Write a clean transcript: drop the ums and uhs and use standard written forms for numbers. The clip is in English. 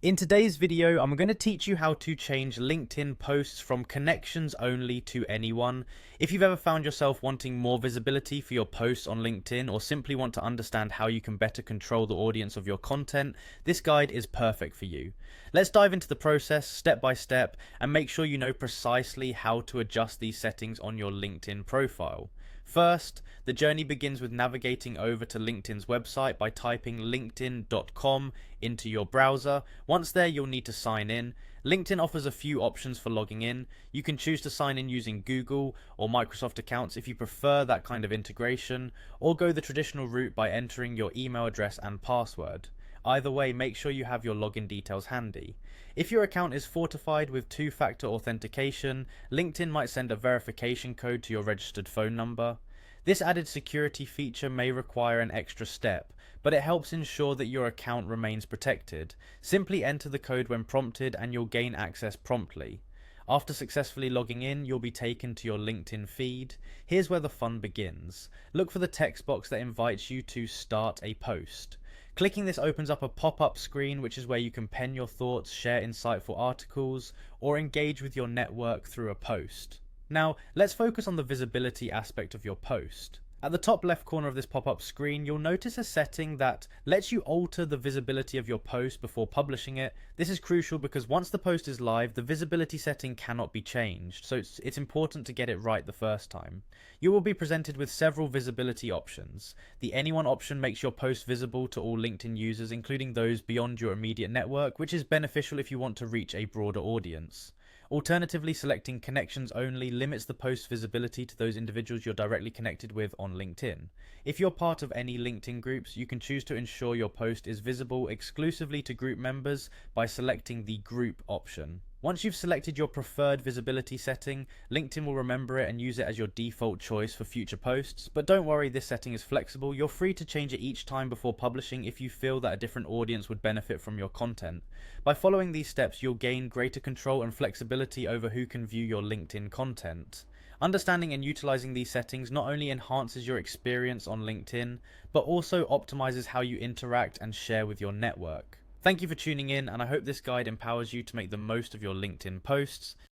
In today's video, I'm going to teach you how to change LinkedIn posts from connections only to anyone. If you've ever found yourself wanting more visibility for your posts on LinkedIn or simply want to understand how you can better control the audience of your content, this guide is perfect for you. Let's dive into the process step by step and make sure you know precisely how to adjust these settings on your LinkedIn profile. First, the journey begins with navigating over to LinkedIn's website by typing linkedin.com into your browser. Once there, you'll need to sign in. LinkedIn offers a few options for logging in. You can choose to sign in using Google or Microsoft accounts if you prefer that kind of integration, or go the traditional route by entering your email address and password. Either way, make sure you have your login details handy. If your account is fortified with two-factor authentication, LinkedIn might send a verification code to your registered phone number. This added security feature may require an extra step, but it helps ensure that your account remains protected. Simply enter the code when prompted and you'll gain access promptly. After successfully logging in, you'll be taken to your LinkedIn feed. Here's where the fun begins. Look for the text box that invites you to start a post. Clicking this opens up a pop-up screen, which is where you can pen your thoughts, share insightful articles, or engage with your network through a post. Now, let's focus on the visibility aspect of your post. At the top left corner of this pop-up screen, you'll notice a setting that lets you alter the visibility of your post before publishing it. This is crucial because once the post is live, the visibility setting cannot be changed, so it's important to get it right the first time. You will be presented with several visibility options. The Anyone option makes your post visible to all LinkedIn users, including those beyond your immediate network, which is beneficial if you want to reach a broader audience. Alternatively, selecting connections only limits the post visibility to those individuals you're directly connected with on LinkedIn. If you're part of any LinkedIn groups, you can choose to ensure your post is visible exclusively to group members by selecting the group option. Once you've selected your preferred visibility setting, LinkedIn will remember it and use it as your default choice for future posts. But don't worry, this setting is flexible. You're free to change it each time before publishing if you feel that a different audience would benefit from your content. By following these steps, you'll gain greater control and flexibility over who can view your LinkedIn content. Understanding and utilizing these settings not only enhances your experience on LinkedIn, but also optimizes how you interact and share with your network. Thank you for tuning in, and I hope this guide empowers you to make the most of your LinkedIn posts.